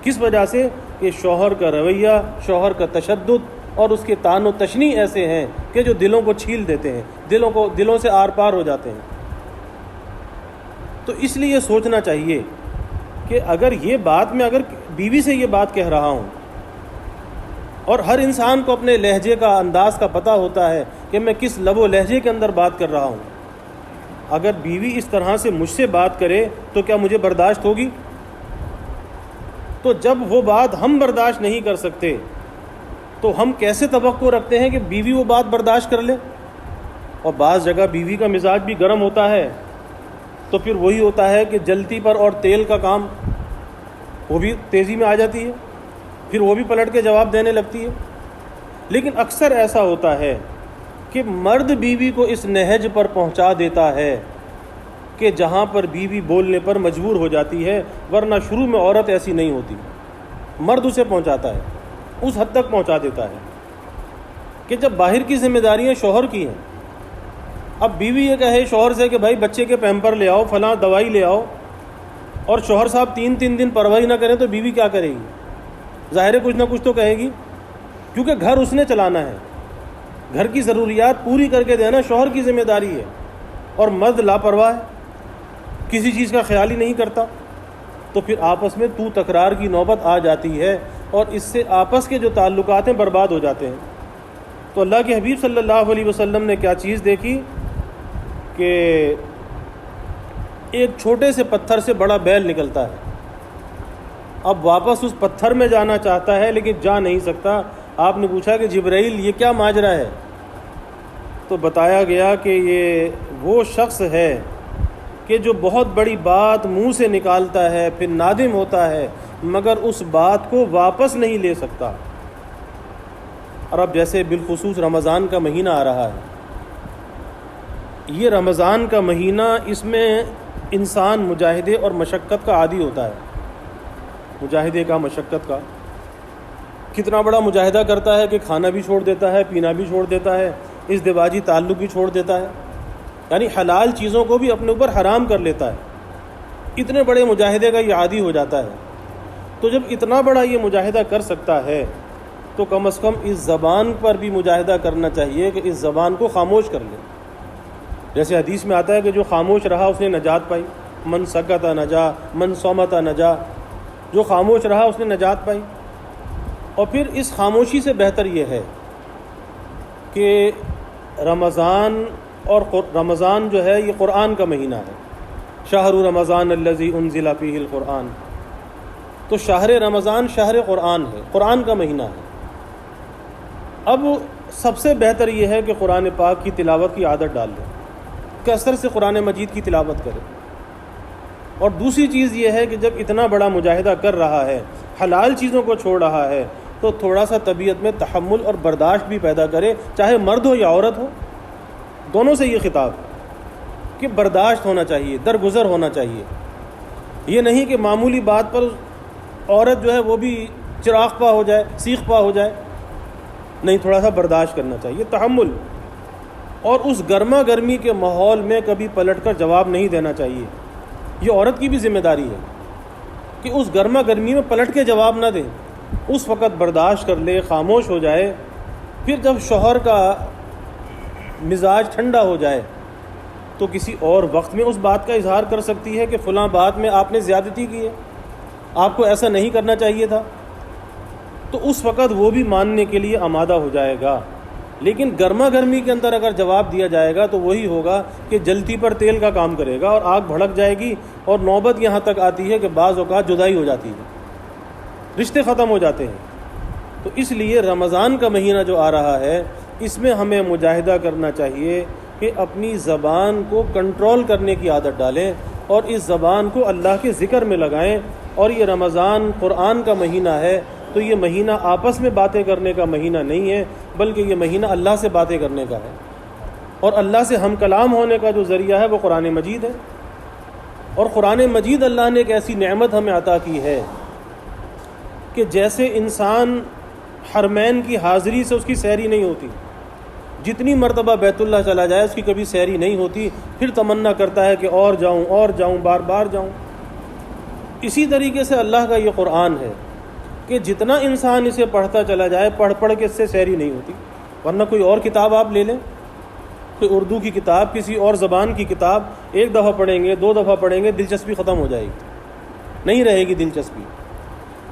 کس وجہ سے؟ کہ شوہر کا رویہ، شوہر کا تشدد اور اس کے طعن و تشنیع ایسے ہیں کہ جو دلوں کو چھیل دیتے ہیں، دلوں سے آر پار ہو جاتے ہیں۔ تو اس لیے سوچنا چاہیے کہ اگر یہ بات میں اگر بیوی سے یہ بات کہہ رہا ہوں، اور ہر انسان کو اپنے لہجے کا انداز کا پتہ ہوتا ہے کہ میں کس لب و لہجے کے اندر بات کر رہا ہوں، اگر بیوی اس طرح سے مجھ سے بات کرے تو کیا مجھے برداشت ہوگی؟ تو جب وہ بات ہم برداشت نہیں کر سکتے تو ہم کیسے توقع رکھتے ہیں کہ بیوی وہ بات برداشت کر لے؟ اور بعض جگہ بیوی کا مزاج بھی گرم ہوتا ہے، تو پھر وہی ہوتا ہے کہ جلتی پر اور تیل کا کام، وہ بھی تیزی میں آ جاتی ہے، پھر وہ بھی پلٹ کے جواب دینے لگتی ہے۔ لیکن اکثر ایسا ہوتا ہے کہ مرد بیوی کو اس نہج پر پہنچا دیتا ہے کہ جہاں پر بیوی بولنے پر مجبور ہو جاتی ہے، ورنہ شروع میں عورت ایسی نہیں ہوتی، مرد اسے پہنچاتا ہے، اس حد تک پہنچا دیتا ہے کہ جب باہر کی ذمہ داریاں شوہر کی ہیں، اب بیوی یہ کہے شوہر سے کہ بھائی بچے کے پیمپر لے آؤ، فلاں دوائی لے آؤ، اور شوہر صاحب 3 دن پرواہی نہ کریں تو بیوی کیا کرے گی؟ ظاہر ہے کچھ نہ کچھ تو کہے گی، کیونکہ گھر اس نے چلانا ہے، گھر کی ضروریات پوری کر کے دینا شوہر کی ذمہ داری ہے، اور مرد لاپرواہ ہے، کسی چیز کا خیال ہی نہیں کرتا، تو پھر آپس میں تو تکرار کی نوبت آ جاتی ہے، اور اس سے آپس کے جو تعلقات ہیں برباد ہو جاتے ہیں۔ تو اللہ کے حبیب صلی اللہ علیہ وسلم نے کیا چیز دیکھی کہ ایک چھوٹے سے پتھر سے بڑا بیل نکلتا ہے، اب واپس اس پتھر میں جانا چاہتا ہے لیکن جا نہیں سکتا۔ آپ نے پوچھا کہ جبرائیل یہ کیا ماجرا ہے؟ تو بتایا گیا کہ یہ وہ شخص ہے کہ جو بہت بڑی بات منہ سے نکالتا ہے، پھر نادم ہوتا ہے، مگر اس بات کو واپس نہیں لے سکتا۔ اور اب جیسے بالخصوص رمضان کا مہینہ آ رہا ہے، یہ رمضان کا مہینہ، اس میں انسان مجاہدے اور مشقت کا عادی ہوتا ہے، مجاہدے کا، مشقت کا۔ کتنا بڑا مجاہدہ کرتا ہے کہ کھانا بھی چھوڑ دیتا ہے، پینا بھی چھوڑ دیتا ہے، ازدواجی تعلق بھی چھوڑ دیتا ہے، یعنی حلال چیزوں کو بھی اپنے اوپر حرام کر لیتا ہے۔ اتنے بڑے مجاہدے کا یہ عادی ہو جاتا ہے۔ تو جب اتنا بڑا یہ مجاہدہ کر سکتا ہے تو کم از کم اس زبان پر بھی مجاہدہ کرنا چاہیے کہ اس زبان کو خاموش کر لے۔ جیسے حدیث میں آتا ہے کہ جو خاموش رہا اس نے نجات پائی، من سکت نجا، من صمت نجا، جو خاموش رہا اس نے نجات پائی۔ اور پھر اس خاموشی سے بہتر یہ ہے کہ رمضان جو ہے یہ قرآن کا مہینہ ہے، شہر رمضان الذی انزل فیہ القرآن، تو شہر رمضان شہر قرآن ہے، قرآن کا مہینہ ہے۔ اب سب سے بہتر یہ ہے کہ قرآن پاک کی تلاوت کی عادت ڈال لیں، کثرت سے قرآن مجید کی تلاوت کریں۔ اور دوسری چیز یہ ہے کہ جب اتنا بڑا مجاہدہ کر رہا ہے، حلال چیزوں کو چھوڑ رہا ہے، تو تھوڑا سا طبیعت میں تحمل اور برداشت بھی پیدا کرے، چاہے مرد ہو یا عورت ہو، دونوں سے یہ خطاب کہ برداشت ہونا چاہیے، درگزر ہونا چاہیے۔ یہ نہیں کہ معمولی بات پر عورت جو ہے وہ بھی چراغ پا ہو جائے، سیخ پا ہو جائے، نہیں، تھوڑا سا برداشت کرنا چاہیے، تحمل۔ اور اس گرما گرمی کے ماحول میں کبھی پلٹ کر جواب نہیں دینا چاہیے۔ یہ عورت کی بھی ذمہ داری ہے کہ اس گرما گرمی میں پلٹ کے جواب نہ دے، اس وقت برداشت کر لے، خاموش ہو جائے۔ پھر جب شوہر کا مزاج ٹھنڈا ہو جائے تو کسی اور وقت میں اس بات کا اظہار کر سکتی ہے کہ فلاں بات میں آپ نے زیادتی کی ہے، آپ کو ایسا نہیں کرنا چاہیے تھا، تو اس وقت وہ بھی ماننے کے لیے آمادہ ہو جائے گا۔ لیکن گرما گرمی کے اندر اگر جواب دیا جائے گا تو وہی ہوگا کہ جلتی پر تیل کا کام کرے گا، اور آگ بھڑک جائے گی، اور نوبت یہاں تک آتی ہے کہ بعض اوقات جدائی ہو جاتی ہے، رشتے ختم ہو جاتے ہیں۔ تو اس لیے رمضان کا مہینہ جو آ رہا ہے، اس میں ہمیں مجاہدہ کرنا چاہیے کہ اپنی زبان کو کنٹرول کرنے کی عادت ڈالیں، اور اس زبان کو اللہ کے ذکر میں لگائیں۔ اور یہ رمضان قرآن کا مہینہ ہے، تو یہ مہینہ آپس میں باتیں کرنے کا مہینہ نہیں ہے، بلکہ یہ مہینہ اللہ سے باتیں کرنے کا ہے، اور اللہ سے ہم کلام ہونے کا جو ذریعہ ہے وہ قرآن مجید ہے۔ اور قرآن مجید اللہ نے ایک ایسی نعمت ہمیں عطا کی ہے کہ جیسے انسان حرمین کی حاضری سے اس کی سیری نہیں ہوتی، جتنی مرتبہ بیت اللہ چلا جائے اس کی کبھی سیری نہیں ہوتی، پھر تمنا کرتا ہے کہ اور جاؤں، بار بار جاؤں۔ اسی طریقے سے اللہ کا یہ قرآن ہے کہ جتنا انسان اسے پڑھتا چلا جائے، پڑھ کے اس سے سیری نہیں ہوتی۔ ورنہ کوئی اور کتاب آپ لے لیں، کوئی اردو کی کتاب، کسی اور زبان کی کتاب، ایک دفعہ پڑھیں گے، 2 دفعہ پڑھیں گے، دلچسپی ختم ہو جائے گی، نہیں رہے گی دلچسپی۔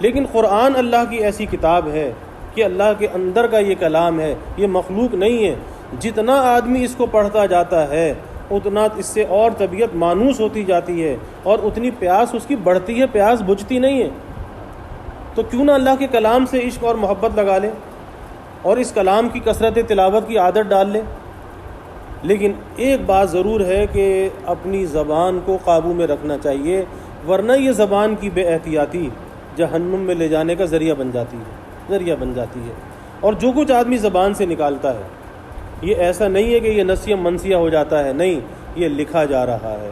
لیکن قرآن اللہ کی ایسی کتاب ہے کہ اللہ کے اندر کا یہ کلام ہے، یہ مخلوق نہیں ہے۔ جتنا آدمی اس کو پڑھتا جاتا ہے اتنا اس سے اور طبیعت مانوس ہوتی جاتی ہے، اور اتنی پیاس اس کی بڑھتی ہے، پیاس بجھتی نہیں ہے۔ تو کیوں نہ اللہ کے کلام سے عشق اور محبت لگا لے اور اس کلام کی کثرت تلاوت کی عادت ڈال لے۔ لیکن ایک بات ضرور ہے کہ اپنی زبان کو قابو میں رکھنا چاہیے، ورنہ یہ زبان کی بے احتیاطی جہنم میں لے جانے کا ذریعہ بن جاتی ہے۔ اور جو کچھ آدمی زبان سے نکالتا ہے یہ ایسا نہیں ہے کہ یہ نسیہ منسیہ ہو جاتا ہے، نہیں، یہ لکھا جا رہا ہے۔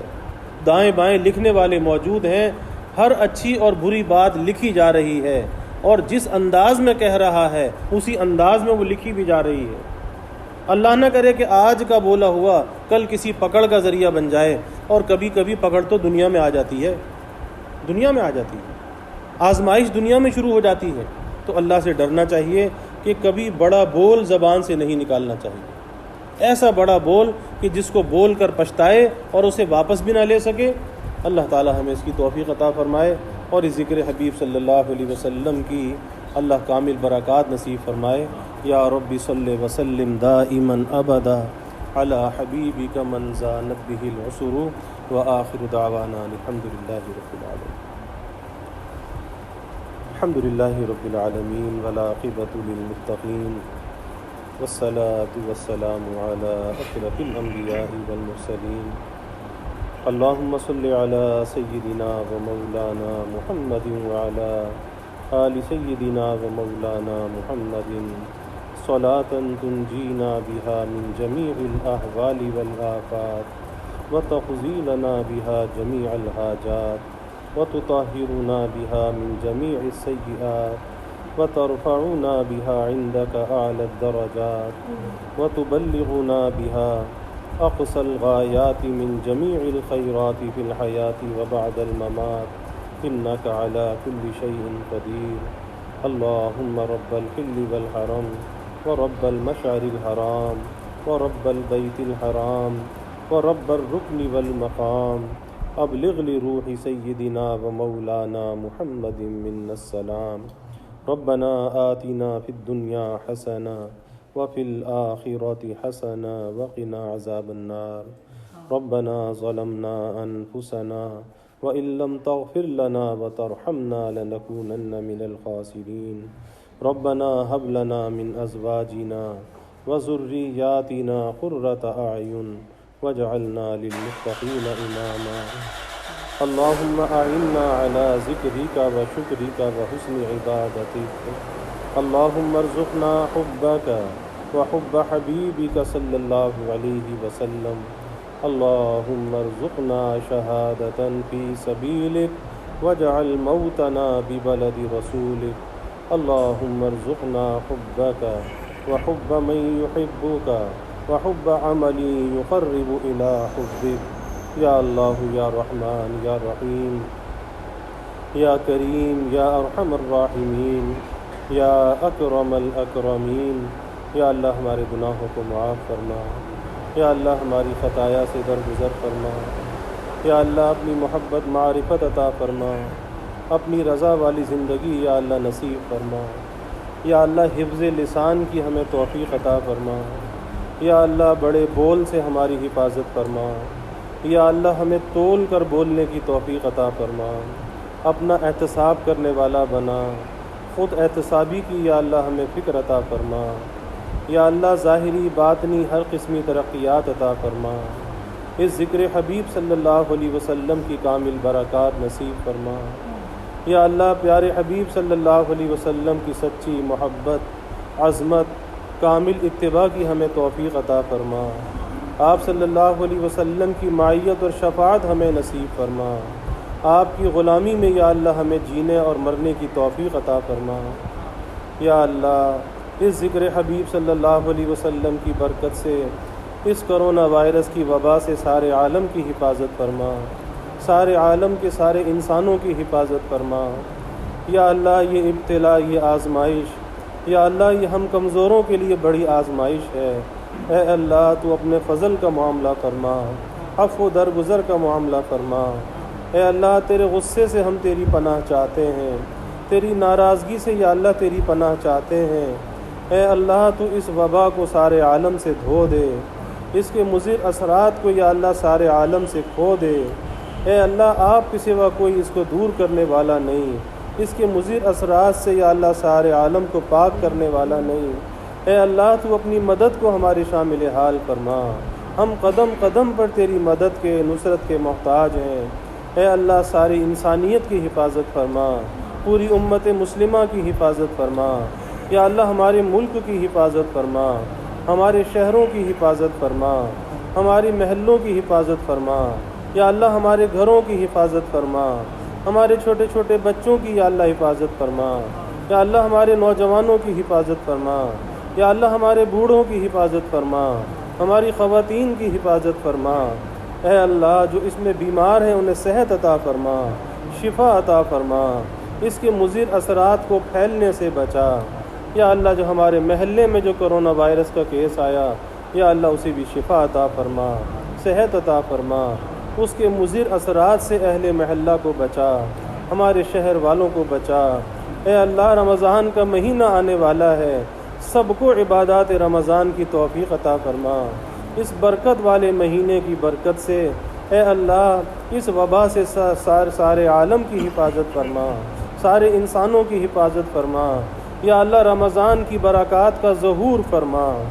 دائیں بائیں لکھنے والے موجود ہیں، ہر اچھی اور بری بات لکھی جا رہی ہے، اور جس انداز میں کہہ رہا ہے اسی انداز میں وہ لکھی بھی جا رہی ہے۔ اللہ نہ کرے کہ آج کا بولا ہوا کل کسی پکڑ کا ذریعہ بن جائے، اور کبھی کبھی پکڑ تو دنیا میں آ جاتی ہے، آزمائش دنیا میں شروع ہو جاتی ہے۔ تو اللہ سے ڈرنا چاہیے کہ کبھی بڑا بول زبان سے نہیں نکالنا چاہیے، ایسا بڑا بول کہ جس کو بول کر پچھتائے اور اسے واپس بھی نہ لے سکے۔ اللہ تعالی ہمیں اس کی توفیق عطا فرمائے، اور اس ذکر حبیب صلی اللہ علیہ وسلم کی اللہ کامل برکات نصیب فرمائے۔ یا رب صلی وسلم دائما ابدا علی حبیبک من زانت بہ العصر، وآخر دعوانا الحمد للہ رب العالمین۔ الحمد للہ رب العالمین والعاقبۃ للمتقین، والصلاة والسلام علی اشرف الانبیاء والمرسلین۔ اللہم صل علی سیدنا و مولانا محمد وعلی آل سیدنا و مولانا محمد صلاة تنجینا بها من جمیع الاحوال والآفات، وتقضی لنا بها جمیع الحاجات، وتطہرنا بها من جمیع السیئات، وترفعنا بها عندك اعلی الدرجات، وتبلغنا بها اقصى الغایات من جمیع الخیرات فی الحیاة وبعد الممات، انك على كل شیء قدیر۔ اللہم رب الحل والحرم، ورب المشعر الحرام، ورب البیت الحرام، ورب الرکن والمقام، ابلغ لروح سیدنا و مولانا محمد منا السلام۔ ربنا آتنا فی الدنیا حسنہ وفی الآخرۃ حسنہ وقنا عذاب النار۔ ربنا ظلمنا انفسنا وإن لم تغفر لنا وترحمنا لنكونن من الخاسرین۔ ربنا هب لنا من ازواجنا وذرياتنا قرة اعین واجعلنا للمتقین اماما۔ اللهم اعنا على ذکرک وشکرک وحسن عبادتک۔ اللهم ارزقنا حبک وحب حبیبک صلی اللہ علیہ وسلم۔ اللهم ارزقنا شہادة فی سبیلک واجعل موتنا ببلد رسولک۔ اللهم ارزقنا حبك وحب من يحبك وحب عمل يقرب إلى حبك۔ یا اللہ یا رحمن یا رحیم یا کریم یا ارحم الراحمین یا اکرم الاکرمین۔ یا اللہ ہمارے گناہوں کو معاف فرما، یا اللہ ہماری خطایا سے درگزر فرما، یا اللہ اپنی محبت معرفت عطا فرما، اپنی رضا والی زندگی یا اللہ نصیب فرما۔ یا اللہ حفظ لسان کی ہمیں توفیق عطا فرما، یا اللہ بڑے بول سے ہماری حفاظت فرما، یا اللہ ہمیں تول کر بولنے کی توفیق عطا فرما، اپنا احتساب کرنے والا بنا، خود احتسابی کی یا اللہ ہمیں فکر عطا فرما۔ یا اللہ ظاہری باطنی ہر قسمی ترقیات عطا فرما، اس ذکر حبیب صلی اللہ علیہ وسلم کی کامل برکات نصیب فرما۔ یا اللہ پیارے حبیب صلی اللہ علیہ وسلم کی سچی محبت، عظمت، کامل اتباع کی ہمیں توفیق عطا فرما۔ آپ صلی اللہ علیہ وسلم کی معیت اور شفاعت ہمیں نصیب فرما۔ آپ کی غلامی میں یا اللہ ہمیں جینے اور مرنے کی توفیق عطا فرما۔ یا اللہ اس ذکر حبیب صلی اللہ علیہ وسلم کی برکت سے اس کرونا وائرس کی وبا سے سارے عالم کی حفاظت فرما، سارے عالم کے سارے انسانوں کی حفاظت فرما۔ یا اللہ یہ ابتلا، یہ آزمائش، یا اللہ یہ ہم کمزوروں کے لیے بڑی آزمائش ہے۔ اے اللہ تو اپنے فضل کا معاملہ فرما، عفو و درگزر کا معاملہ فرما۔ اے اللہ تیرے غصے سے ہم تیری پناہ چاہتے ہیں، تیری ناراضگی سے یا اللہ تیری پناہ چاہتے ہیں۔ اے اللہ تو اس وبا کو سارے عالم سے دھو دے، اس کے مضر اثرات کو یا اللہ سارے عالم سے کھو دے۔ اے اللہ آپ کے سوا کوئی اس کو دور کرنے والا نہیں، اس کے مضر اثرات سے یا اللہ سارے عالم کو پاک کرنے والا نہیں۔ اے اللہ تو اپنی مدد کو ہمارے شامل حال فرما، ہم قدم قدم پر تیری مدد کے، نصرت کے محتاج ہیں۔ اے اللہ ساری انسانیت کی حفاظت فرما، پوری امت مسلمہ کی حفاظت فرما۔ یا اللہ ہمارے ملک کی حفاظت فرما، ہمارے شہروں کی حفاظت فرما، ہماری محلوں کی حفاظت فرما۔ یا اللہ ہمارے گھروں کی حفاظت فرما، ہمارے چھوٹے چھوٹے بچوں کی یا اللہ حفاظت فرما۔ یا اللہ ہمارے نوجوانوں کی حفاظت فرما، یا اللہ ہمارے بوڑھوں کی حفاظت فرما، ہماری خواتین کی حفاظت فرما۔ اے اللہ جو اس میں بیمار ہیں انہیں صحت عطا فرما، شفا عطا فرما، اس کے مضر اثرات کو پھیلنے سے بچا۔ یا اللہ جو ہمارے محلے میں جو کرونا وائرس کا کیس آیا، یا اللہ اسے بھی شفا عطا فرما، صحت عطا فرما، اس کے مضر اثرات سے اہل محلہ کو بچا، ہمارے شہر والوں کو بچا۔ اے اللہ رمضان کا مہینہ آنے والا ہے، سب کو عبادات رمضان کی توفیق عطا فرما۔ اس برکت والے مہینے کی برکت سے اے اللہ اس وبا سے سارے عالم کی حفاظت فرما، سارے انسانوں کی حفاظت فرما۔ یا اللہ رمضان کی برکات کا ظہور فرما۔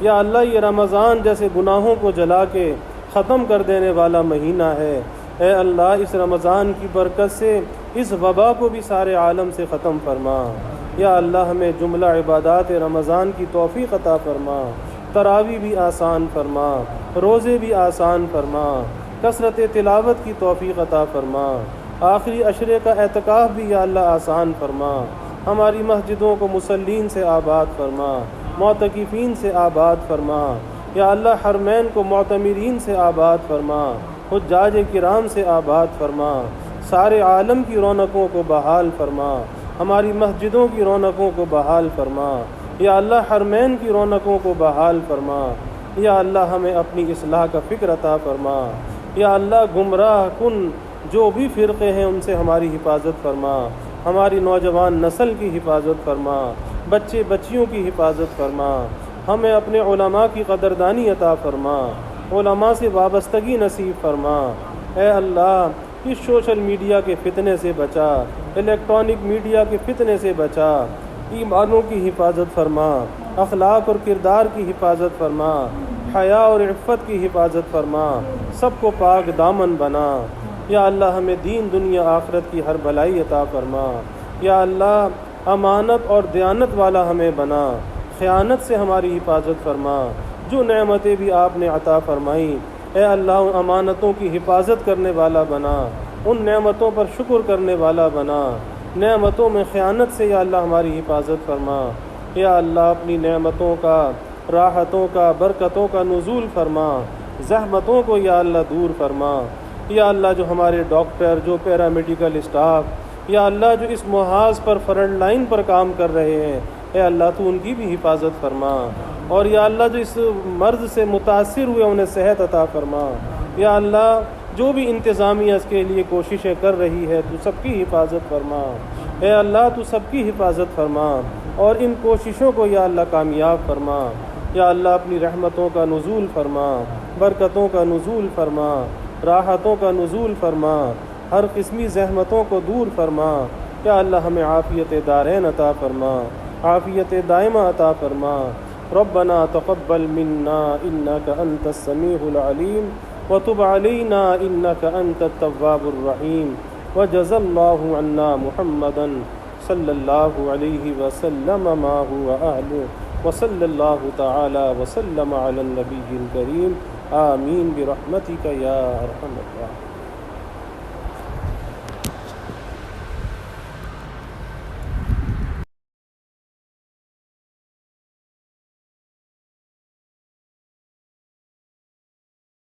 یا اللہ یہ رمضان جیسے گناہوں کو جلا کے ختم کر دینے والا مہینہ ہے، اے اللہ اس رمضان کی برکت سے اس وبا کو بھی سارے عالم سے ختم فرما۔ یا اللہ ہمیں جملہ عبادات رمضان کی توفیق عطا فرما، تراویح بھی آسان فرما، روزے بھی آسان فرما، کثرت تلاوت کی توفیق عطا فرما، آخری عشرے کا اعتکاف بھی یا اللہ آسان فرما۔ ہماری مسجدوں کو مصلین سے آباد فرما، معتکفین سے آباد فرما۔ یا اللہ حرمین کو معتمرین سے آباد فرما، حجاج کرام سے آباد فرما، سارے عالم کی رونقوں کو بحال فرما، ہماری مسجدوں کی رونقوں کو بحال فرما۔ یا اللہ حرمین کی رونقوں کو بحال فرما۔ یا اللہ ہمیں اپنی اصلاح کا فکر عطا فرما۔ یا اللہ گمراہ کن جو بھی فرقے ہیں ان سے ہماری حفاظت فرما، ہماری نوجوان نسل کی حفاظت فرما، بچے بچیوں کی حفاظت فرما۔ ہمیں اپنے علماء کی قدردانی عطا فرما، علماء سے وابستگی نصیب فرما۔ اے اللہ اس سوشل میڈیا کے فتنے سے بچا، الیکٹرانک میڈیا کے فتنے سے بچا، ایمانوں کی حفاظت فرما، اخلاق اور کردار کی حفاظت فرما، حیا اور عفت کی حفاظت فرما، سب کو پاک دامن بنا۔ یا اللہ ہمیں دین دنیا آخرت کی ہر بھلائی عطا فرما۔ یا اللہ امانت اور دیانت والا ہمیں بنا، خیانت سے ہماری حفاظت فرما۔ جو نعمتیں بھی آپ نے عطا فرمائیں اے اللہ ان امانتوں کی حفاظت کرنے والا بنا، ان نعمتوں پر شکر کرنے والا بنا، نعمتوں میں خیانت سے یا اللہ ہماری حفاظت فرما۔ یا اللہ اپنی نعمتوں کا، راحتوں کا، برکتوں کا نزول فرما، زحمتوں کو یا اللہ دور فرما۔ یا اللہ جو ہمارے ڈاکٹر، جو پیرامیڈیکل اسٹاف، یا اللہ جو اس محاذ پر فرنٹ لائن پر کام کر رہے ہیں، اے اللہ تو ان کی بھی حفاظت فرما۔ اور یا اللہ جو اس مرض سے متاثر ہوئے انہیں صحت عطا فرما۔ یا اللہ جو بھی انتظامیہ اس کے لیے کوششیں کر رہی ہے تو سب کی حفاظت فرما۔ اے اللہ تو سب کی حفاظت فرما اور ان کوششوں کو یا اللہ کامیاب فرما۔ یا اللہ اپنی رحمتوں کا نزول فرما، برکتوں کا نزول فرما، راحتوں کا نزول فرما، ہر قسمی زحمتوں کو دور فرما۔ یا اللہ ہمیں عافیت دارین عطا فرما، عافیت دائمہ عطا فرما۔ ربنا تقبل منا انك انت السميع العليم وتب علينا انك انت التواب الرحيم وجزى الله عنا محمدا صلى الله عليه وسلم ما هو اهله وصلى الله تعالى وسلم على النبي الكريم آمين برحمتك يا ارحم الراحمين۔